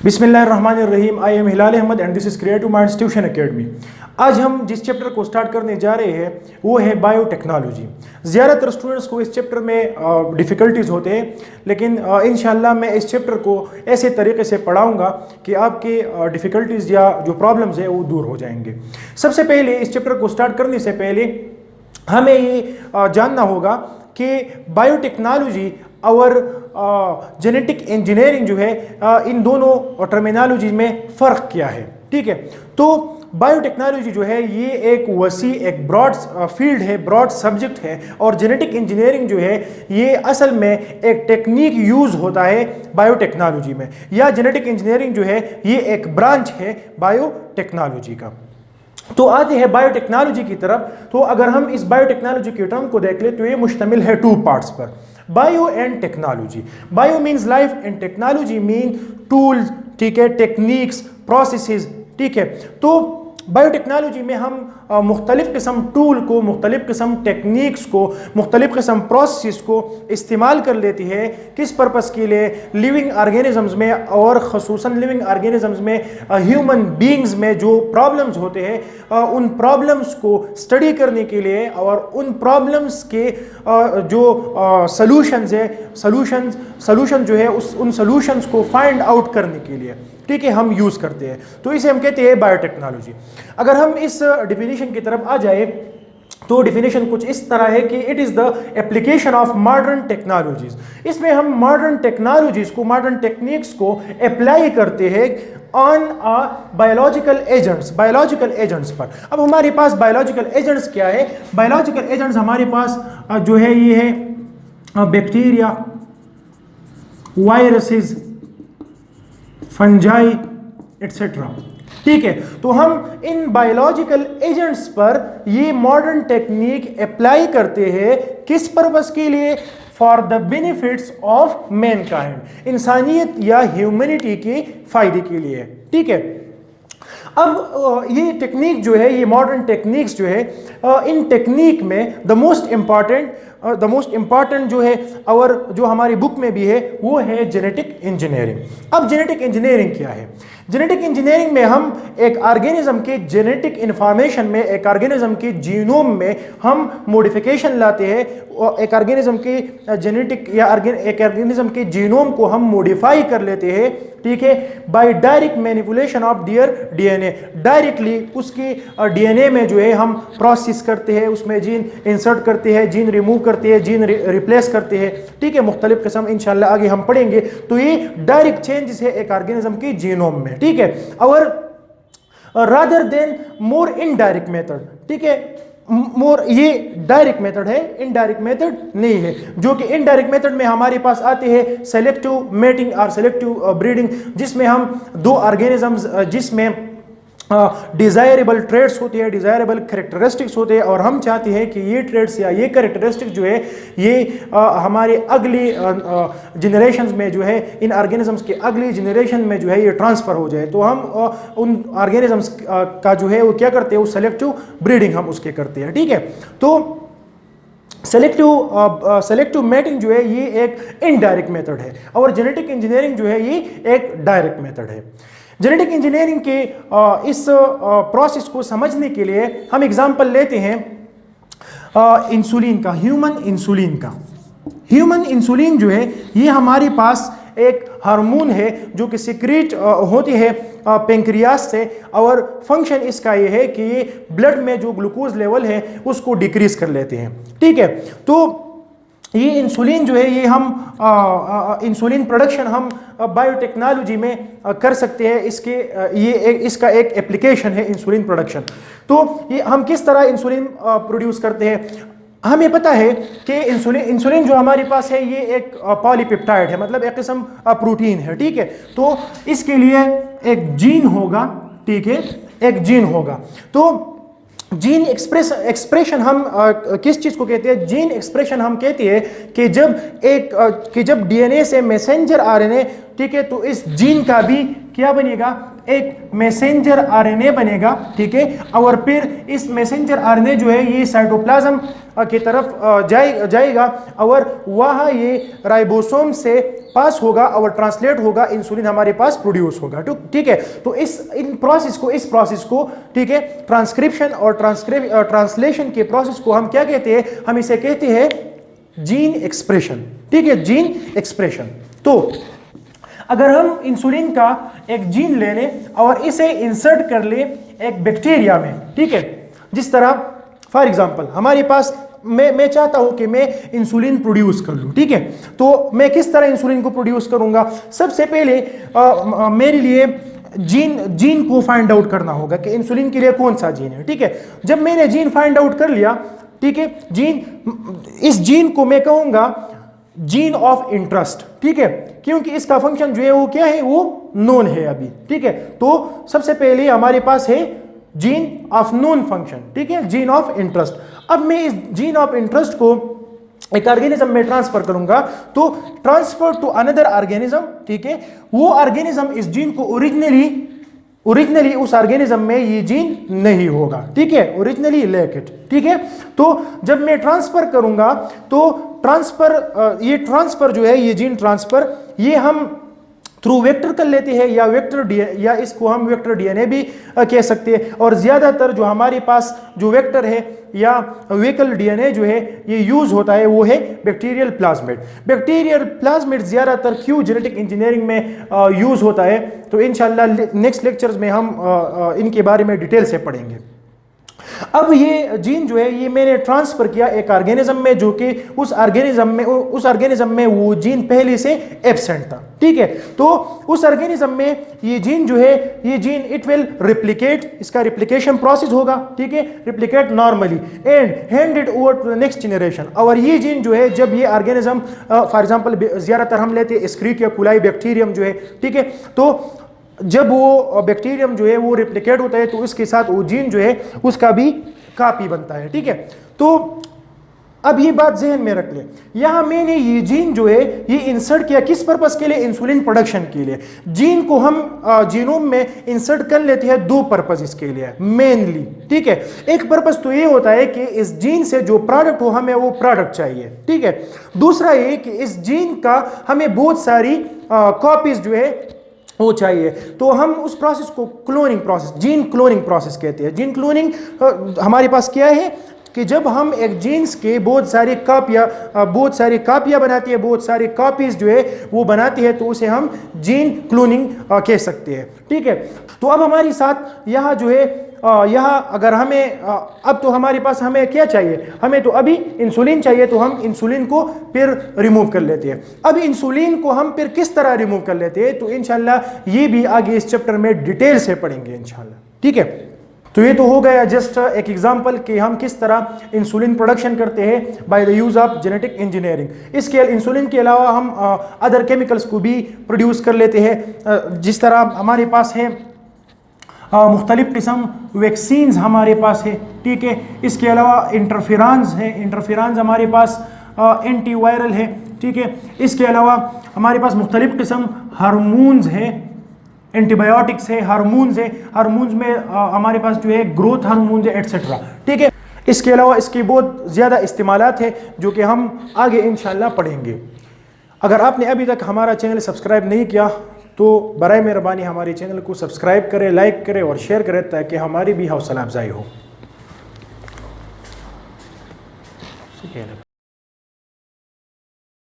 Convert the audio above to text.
बिस्मिल्लाहिर्रहमानिर्रहीम। I am Hilal Ahmad and this is Creative Minds tuition academy. आज हम जिस चैप्टर को स्टार्ट करने जा रहे हैं वो है बायोटेक्नोलॉजी। ज़्यादातर स्टूडेंट्स को इस चैप्टर में डिफ़िकल्टीज़ होते हैं, लेकिन इंशाल्लाह मैं इस चैप्टर को ऐसे तरीके से पढ़ाऊँगा कि आपके डिफ़िकल्टीज़ या जो प्रॉब्लम्स है वो दूर हो जाएंगे। सबसे पहले इस चैप्टर को स्टार्ट करने से पहले हमें ये जानना होगा कि बायोटेक्नोलॉजी और जेनेटिक इंजीनियरिंग जो है इन दोनों टर्मिनोलॉजी में फ़र्क क्या है। ठीक है, तो बायोटेक्नोलॉजी जो है ये एक वसी एक ब्रॉड फील्ड है, ब्रॉड सब्जेक्ट है, और जेनेटिक इंजीनियरिंग जो है ये असल में एक टेक्निक यूज़ होता है बायोटेक्नोलॉजी में, या जेनेटिक इंजीनियरिंग जो है ये एक ब्रांच है बायोटेक्नोलॉजी का। तो आते हैं बायोटेक्नोलॉजी की तरफ। तो अगर हम इस बायोटेक्नोलॉजी के टर्म को देख ले तो ये मुश्तमिल है टू पार्ट्स पर, bio and technology. Bio means life and technology mean tools, ठीक है, टेक्निक्स, प्रोसेसेस। ठीक है, तो बायोटेक्नोलॉजी में हम मुख्तलिफ़ किस्म टूल को, मुख्तलिफ़ किस्म टेक्निक्स को, मुख्तलिफ़ किस्म प्रोसेस को इस्तेमाल कर लेती है। किस पर्पस के लिए? लिविंग ऑर्गेनिजम्स में, और ख़ुसूसन लिविंग ऑर्गेनिजम्स में ह्यूमन बीइंग्स में जो प्रॉब्लम्स होते हैं उन प्रॉब्लम्स को स्टडी करने के लिए, और उन प्रॉब्लम्स के जो सॉल्यूशंस है, सॉल्यूशन जो है उन सॉल्यूशंस को फाइंड आउट करने के लिए, ठीक है, हम यूज़ करते हैं। तो इसे हम कहते हैं बायोटेक्नोलॉजी। अगर हम इस डिफिनीशन की तरफ आ जाए तो डिफिनीशन कुछ इस तरह है कि it is the application of modern technologies. इसमें हम मॉडर्न टेक्नोलॉजीज को, मॉडर्न टेक्निक्स को अप्लाई करते हैं ऑन बायोलॉजिकल एजेंट्स पर। अब हमारे पास बायोलॉजिकल एजेंट्स क्या है? बायोलॉजिकल एजेंट्स हमारे पास जो है ये है बैक्टीरिया, वायरसेस, फंजाई एटसेट्रा। ठीक है, तो हम इन बायोलॉजिकल एजेंट्स पर ये मॉडर्न टेक्निक अप्लाई करते हैं। किस पर्पस के लिए? For the benefits of Mankind, इंसानियत या ह्यूमैनिटी के फायदे के लिए। ठीक है, अब ये टेक्निक जो है, ये मॉडर्न टेक्निक्स जो है, इन टेक्निक में द मोस्ट इम्पॉर्टेंट जो है, और जो हमारी बुक में भी है, वो है जेनेटिक इंजीनियरिंग। अब जेनेटिक इंजीनियरिंग क्या है? जेनेटिक इंजीनियरिंग में हम एक ऑर्गेनिज्म के जेनेटिक इंफॉर्मेशन में, एक ऑर्गेनिज्म के जीनोम में हम मॉडिफिकेशन लाते हैं। एक ऑर्गेनिज्म के जेनेटिक या एक ऑर्गेनिज्म के जीनोम को हम मॉडिफाई कर लेते हैं, ठीक है, by direct manipulation of their DNA. Directly उसकी डीएनए में जो है हम प्रोसेस करते हैं, उसमें जीन इंसर्ट करते हैं, जीन रिमूव करते हैं, जीन रिप्लेस करते हैं। ठीक है, मुख्तलिफ किस्म इंशाल्लाह आगे हम पढ़ेंगे। तो ये डायरेक्ट चेंजेस है एक ऑर्गेनिज्म के जीनोम में। ठीक है, और रादर देन मोर इनडायरेक्ट मेथड, ठीक है, मोर ये डायरेक्ट मेथड है, इनडायरेक्ट मेथड नहीं है। जो कि इनडायरेक्ट मेथड में हमारे पास आते हैं सेलेक्टिव मेटिंग और सेलेक्टिव ब्रीडिंग, जिसमें हम दो ऑर्गेनिजम्स जिसमें डिज़ायरेबल ट्रेड्स होते हैं, डिज़ायरेबल करेक्टरिस्टिक्स होते हैं, और हम चाहते हैं कि ये ट्रेड्स या ये करेक्टरिस्टिक्स जो है ये हमारे अगली जनरेशंस में जो है, इन ऑर्गेनिजम्स के अगली जनरेशन में जो है ये ट्रांसफ़र हो जाए। तो हम उन ऑर्गेनिजम्स का जो है वो क्या करते हैं, वो सेलेक्टिव ब्रीडिंग हम उसके करते हैं। ठीक है, तो सेलेक्टिव मेटिंग जो है ये एक इनडायरेक्ट मेथड है, और जेनेटिक इंजीनियरिंग जो है ये एक डायरेक्ट मेथड है। जेनेटिक इंजीनियरिंग के इस प्रोसेस को समझने के लिए हम एग्जांपल लेते हैं इंसुलिन का, ह्यूमन इंसुलिन का। ह्यूमन इंसुलिन जो है ये हमारे पास एक हार्मोन है जो कि सिक्रीट होती है पेंक्रियास से, और फंक्शन इसका ये है कि ये ब्लड में जो ग्लूकोज लेवल है उसको डिक्रीज कर लेते हैं। ठीक है, तो ये इंसुलिन जो है ये हम इंसुलिन प्रोडक्शन हम बायोटेक्नोलॉजी में कर सकते हैं। इसका एक एप्लीकेशन है इंसुलिन प्रोडक्शन। तो ये हम किस तरह इंसुलिन प्रोड्यूस करते हैं? हमें पता है कि इंसुलिन जो हमारे पास है ये एक पॉलीपेप्टाइड है, मतलब एक किस्म प्रोटीन है। ठीक है, तो इसके लिए एक जीन होगा, ठीक है, एक जीन होगा। तो जीन एक्सप्रेशन हम किस चीज़ को कहते हैं? जीन एक्सप्रेशन हम कहते हैं कि जब डीएनए से मैसेंजर आरएनए, ठीक है, तो इस जीन का भी क्या बनेगा? एक मैसेंजर आरएनए बनेगा, ठीक है, और फिर इस मैसेंजर आरएनए जो है ये साइटोप्लाज्म की तरफ जाएगा और वहाँ ये राइबोसोम से पास होगा और ट्रांसलेट होगा, इंसुलिन हमारे पास प्रोड्यूस होगा, ठीक है। तो इस प्रोसेस को ठीक है, ट्रांसक्रिप्शन और ट्रांसलेशन के प्रोसेस को हम क्या कहते हैं, हम इसे कहते हैं जीन एक्सप्रेशन, ठीक है, जीन एक्सप्रेशन। तो अगर हम इंसुलिन का एक जीन ले लें और इसे इंसर्ट कर ले एक बैक्टीरिया में, ठीक है, जिस तरह फॉर एग्जांपल हमारे पास मैं चाहता हूं कि मैं इंसुलिन प्रोड्यूस कर लूं, ठीक है, तो मैं किस तरह इंसुलिन को प्रोड्यूस करूंगा? सबसे पहले मेरे लिए जीन को फाइंड आउट करना होगा कि इंसुलिन के लिए कौन सा जीन है, ठीक है। जब मैंने जीन फाइंड आउट कर लिया, ठीक है, इस जीन को मैं कहूंगा जीन ऑफ इंटरेस्ट, ठीक है, क्योंकि इसका फंक्शन जो है वो क्या है, वो नोन है अभी, ठीक है। तो सबसे पहले हमारे पास है जीन ऑफ नोन फंक्शन, ठीक है, जीन ऑफ इंटरेस्ट। अब मैं इस जीन ऑफ इंटरेस्ट को एक ऑर्गेनिज्म में ट्रांसफर करूंगा, तो ट्रांसफर टू अनदर ऑर्गेनिज्म, ठीक है, वो ऑर्गेनिज्म इस जीन को ओरिजिनली उस ऑर्गेनिज्म में ये जीन नहीं होगा, ठीक है, ओरिजिनली लैक इट, ठीक है। तो जब मैं ट्रांसफर करूंगा तो ये ट्रांसफर जो है, ये जीन ट्रांसफर, ये हम थ्रू वेक्टर कर लेते हैं या इसको हम वेक्टर डीएनए भी कह सकते हैं। और ज्यादातर जो हमारे पास जो वेक्टर है या वेहिकल डीएनए जो है ये यूज होता है वो है बैक्टीरियल प्लाज्मिड ज्यादातर क्यों जेनेटिक इंजीनियरिंग में यूज होता है, तो इंशाल्लाह नेक्स्ट लेक्चर्स में हम इनके बारे में डिटेल से पढ़ेंगे। अब ये जीन जो है ये मैंने ट्रांसफर किया एक ऑर्गेनिज्म में, जो कि उस ऑर्गेनिज्म में वो जीन पहले से एब्सेंट था, ठीक है। तो उस ऑर्गेनिज्म में ये जीन जो है, ये जीन इट विल रिप्लिकेट, इसका रिप्लिकेशन प्रोसेस होगा, ठीक है, replicate normally and handed over to the next generation. और ये जीन जो है, जब ये ऑर्गेनिज्म फॉर एग्जांपल ज्यादातर हम लेते हैं एस्क्रिचिया कोलाई बैक्टीरियम जो है, ठीक है, तो जब वो बैक्टीरियम जो है वो रिप्लिकेट होता है तो उसके साथ वो जीन जो है उसका भी कॉपी बनता है, ठीक है। तो अब ये बात जहन में रख लें, यहां मैंने ये जीन जो है ये इंसर्ट किया किस पर्पस के लिए? इंसुलिन प्रोडक्शन के लिए। जीन को हम जीनोम में इंसर्ट कर लेते हैं दो पर्पस इसके लिए मेनली, ठीक है। एक पर्पस तो ये होता है कि इस जीन से जो प्रोडक्ट हो हमें वो प्रोडक्ट चाहिए, ठीक है। दूसरा ये कि इस जीन का हमें बहुत सारी कॉपीज जो है वो चाहिए, तो हम उस प्रोसेस को cloning process, gene cloning process कहते हैं। जीन क्लोनिंग हमारे पास क्या है कि जब हम एक जीन्स के बहुत सारी कापियां बनाती है, बहुत सारी कॉपीज जो है वो बनाती है, तो उसे हम जीन क्लोनिंग कह सकते हैं, ठीक है। तो अब हमारे साथ यहाँ जो है यहाँ अगर हमें अब तो हमारे पास हमें क्या चाहिए, हमें तो अभी इंसुलिन चाहिए, तो हम इंसुलिन को फिर रिमूव कर लेते हैं। अब इंसुलिन को हम फिर किस तरह रिमूव कर लेते हैं, तो इंशाल्लाह ये भी आगे इस चैप्टर में डिटेल से पढ़ेंगे इंशाल्लाह, ठीक है। तो ये तो हो गया जस्ट एक एग्जांपल कि हम किस तरह इंसुलिन प्रोडक्शन करते हैं by the use of genetic engineering. इसके इंसुलिन के अलावा हम अदर केमिकल्स को भी प्रोड्यूस कर लेते हैं, जिस तरह हमारे पास है मुख्तलिफ किस्म वैक्सीन्स हमारे पास है, ठीक है। इसके अलावा इंटरफेरांस है, इंटरफेरांस हमारे पास एंटीवायरल है, ठीक है। इसके अलावा हमारे पास मुख्तलिफ किस्म हार्मोन्स है, एंटीबायोटिक्स है, हार्मोन्स है, हार्मोन्स में हमारे पास जो है ग्रोथ हार्मोन्स है एटसेट्रा, ठीक है। इसके अलावा इसके बहुत ज़्यादा इस्तेमालात है जो कि हम आगे इंशाल्लाह पढ़ेंगे। अगर आपने अभी तक हमारा चैनल सब्सक्राइब नहीं किया तो बराए मेहरबानी हमारे चैनल को सब्सक्राइब करें, लाइक करें और शेयर करें ताकि हमारी भी हौसला अफजाई हो।